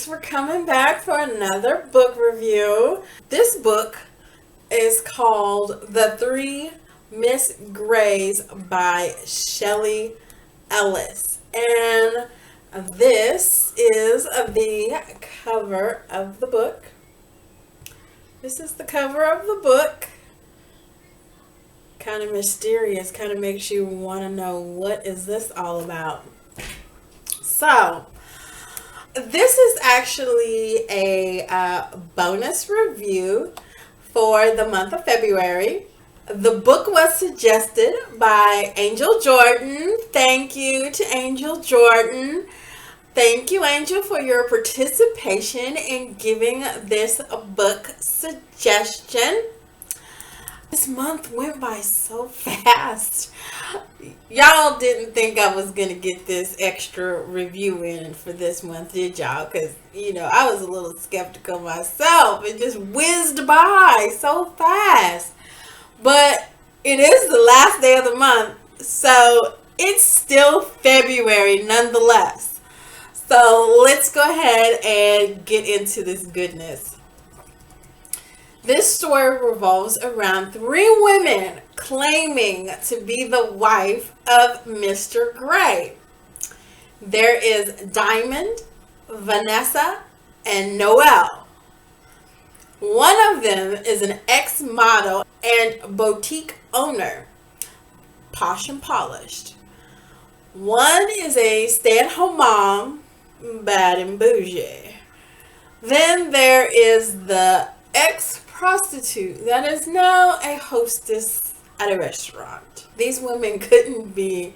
for coming back for another book review. This book is called The Three Miss Grays by Shelly, Ellis. And this is the cover of the book. This is the cover of the book. Kind of mysterious, kind of makes you want to know what is this all about. So, this is actually a bonus review for the month of February. The book was suggested by Angel Jordan. Thank you to Angel Jordan. Thank you, Angel, for your participation in giving this book suggestion. This month went by so fast. Y'all didn't think I was going to get this extra review in for this month, did y'all? Because, I was a little skeptical myself. It just whizzed by so fast. But it is the last day of the month, so it's still February nonetheless. So let's go ahead and get into this goodness. This story revolves around three women claiming to be the wife of Mr. Gray. There is Diamond, Vanessa, and Noelle. One of them is an ex-model and boutique owner, posh and polished. One is a stay-at-home mom, bad and bougie. Then there is the ex-prostitute that is now a hostess at a restaurant. These women couldn't be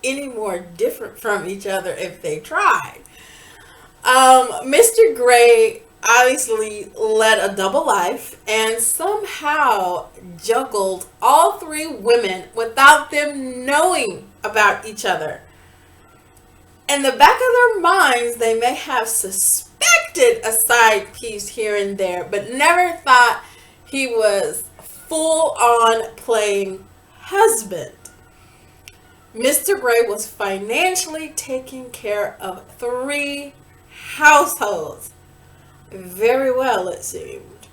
any more different from each other if they tried. Mr. Gray obviously led a double life and somehow juggled all three women without them knowing about each other. In the back of their minds, they may have suspected a side piece here and there, but never thought he was full-on playing husband. Mr. Gray was financially taking care of three households. Very well, it seemed.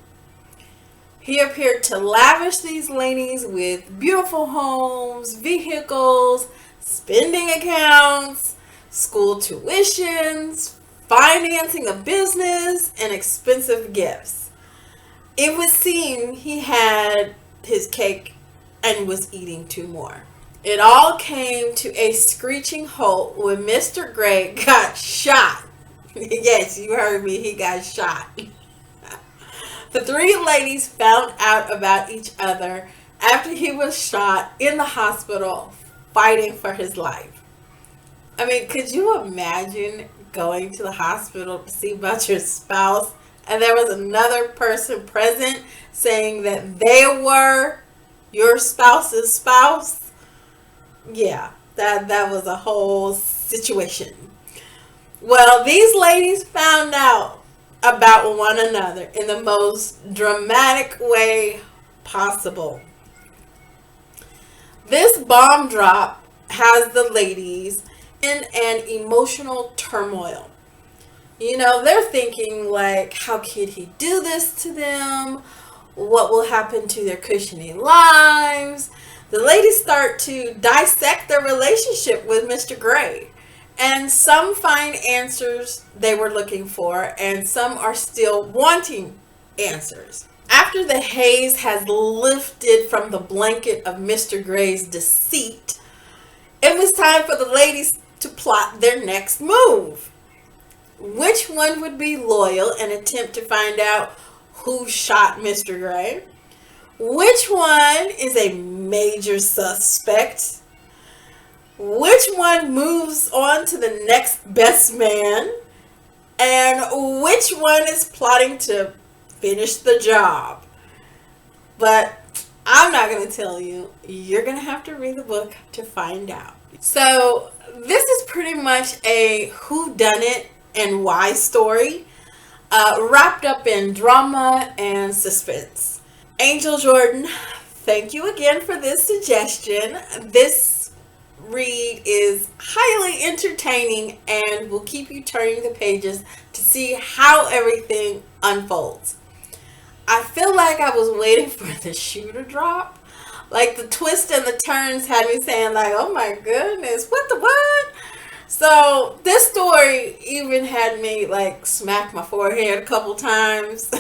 He appeared to lavish these ladies with beautiful homes, vehicles, spending accounts, school tuitions, financing a business, and expensive gifts. It would seem he had his cake and was eating two more. It all came to a screeching halt when Mr. Gray got shot. Yes, you heard me, he got shot. The three ladies found out about each other after he was shot in the hospital fighting for his life. I mean, could you imagine going to the hospital to see about your spouse and there was another person present saying that they were your spouse's spouse? Yeah, that was a whole situation. Well, these ladies found out about one another in the most dramatic way possible. This bomb drop has the ladies in an emotional turmoil. They're thinking like, how could he do this to them? What will happen to their cushiony lives? The ladies start to dissect their relationship with Mr. Gray. And some find answers they were looking for, and some are still wanting answers. After the haze has lifted from the blanket of Mr. Gray's deceit, it was time for the ladies to plot their next move. Which one would be loyal and attempt to find out who shot Mr. Gray? Which one is a major suspect? Which one moves on to the next best man? And which one is plotting to finish the job? But I'm not going to tell you. You're going to have to read the book to find out. So this is pretty much a whodunit and why story, wrapped up in drama and suspense. Angel Jordan, thank you again for this suggestion. This read is highly entertaining and will keep you turning the pages to see how everything unfolds. I feel like I was waiting for the shoe to drop. Like the twists and the turns had me saying like, oh my goodness, what the what? So this story even had me like smack my forehead a couple times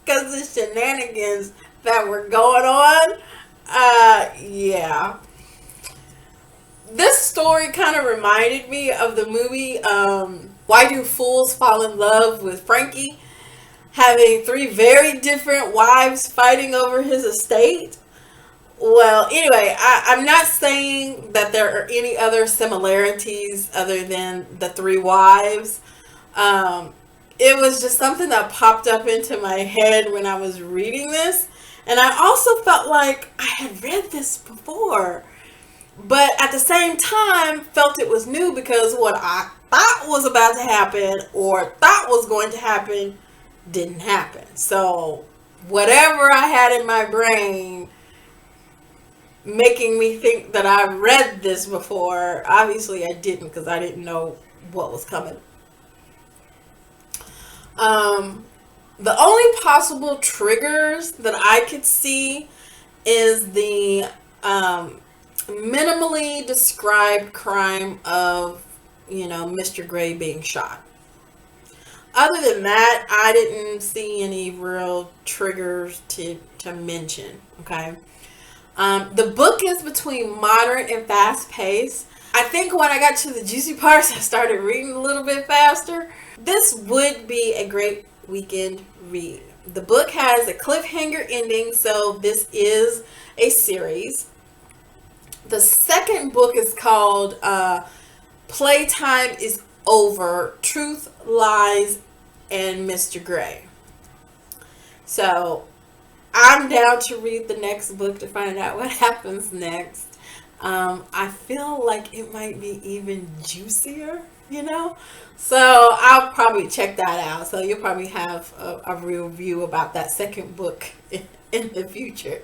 because the shenanigans that were going on. Yeah. This story kind of reminded me of the movie Why Do Fools Fall in Love with Frankie, having three very different wives fighting over his estate. Well, anyway, I'm not saying that there are any other similarities other than the three wives. It was just something that popped up into my head when I was reading this. And I also felt like I had read this before. But at the same time, felt it was new because what I thought was about to happen or thought was going to happen didn't happen. So whatever I had in my brain making me think that I read this before, obviously I didn't because I didn't know what was coming. The only possible triggers that I could see is the minimally described crime of, Mr. Gray being shot. Other than that, I didn't see any real triggers to mention. Okay. The book is between moderate and fast paced. I think when I got to the juicy parts, I started reading a little bit faster. This would be a great weekend read. The book has a cliffhanger ending, so this is a series. The second book is called Playtime is Over, Truth, Lies, and Mr. Gray. So I'm down to read the next book to find out what happens next. I feel like it might be even juicier, So I'll probably check that out. So you'll probably have a real view about that second book in the future.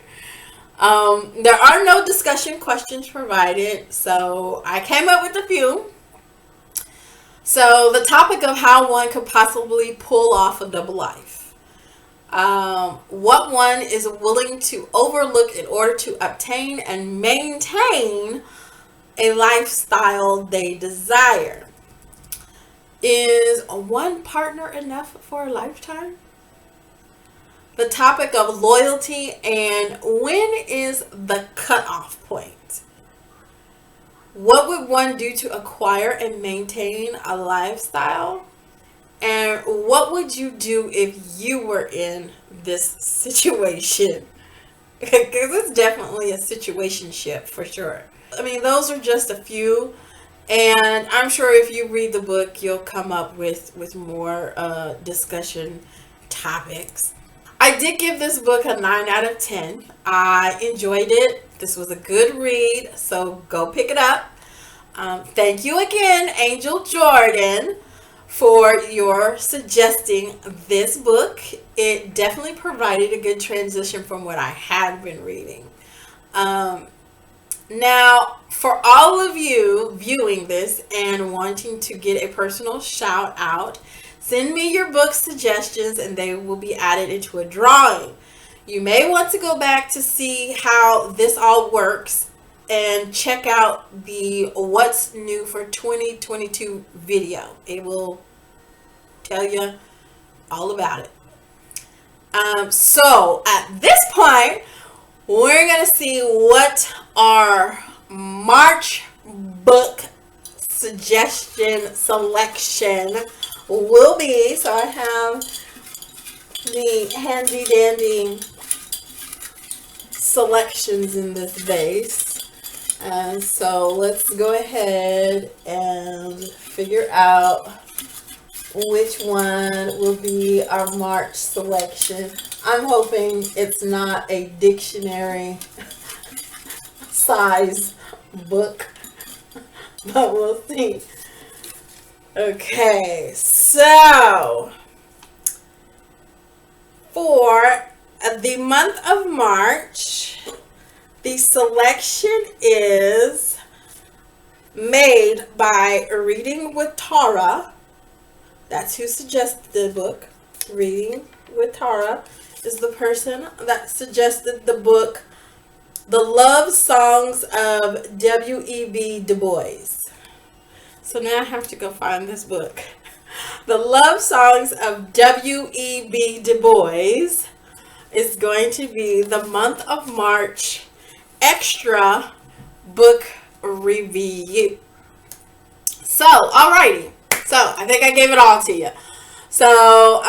There are no discussion questions provided, so I came up with a few. So the topic of how one could possibly pull off a double life. What one is willing to overlook in order to obtain and maintain a lifestyle they desire. Is one partner enough for a lifetime? The topic of loyalty and when is the cutoff point? What would one do to acquire and maintain a lifestyle? And what would you do if you were in this situation? Because it's definitely a situationship for sure. I mean, those are just a few. And I'm sure if you read the book, you'll come up with more discussion topics. I did give this book a 9 out of 10. I enjoyed it. This was a good read, so go pick it up. Thank you again, Angel Jordan, for your suggesting this book. It definitely provided a good transition from what I had been reading. Now, for all of you viewing this and wanting to get a personal shout out, send me your book suggestions and they will be added into a drawing. You may want to go back to see how this all works and check out the What's New for 2022 video. It will tell you all about it. So at this point, we're going to see what our March book suggestion selection will be. So I have the handy dandy selections in this vase. And so let's go ahead and figure out which one will be our March selection. I'm hoping it's not a dictionary size book, but we'll see. Okay, so for the month of March, the selection is made by Reading with Tara. That's who suggested the book. Reading with Tara is the person that suggested the book, The Love Songs of W.E.B. Du Bois. So now I have to go find this book. The Love Songs of W.E.B. Du Bois is going to be the month of March extra book review. So, alrighty. So, I think I gave it all to you. So,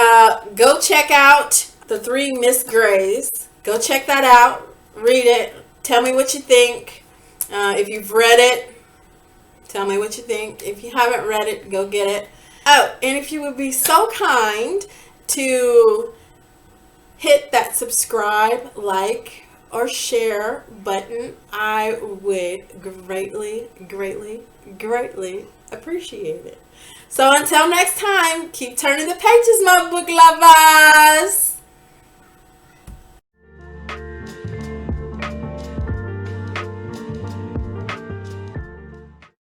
go check out The Three Miss Grays. Go check that out. Read it. Tell me what you think. If you've read it, tell me what you think. If you haven't read it, go get it. Oh, and if you would be so kind to hit that subscribe, like, or share button, I would greatly, greatly, greatly appreciate it. So until next time, keep turning the pages, my book lovers.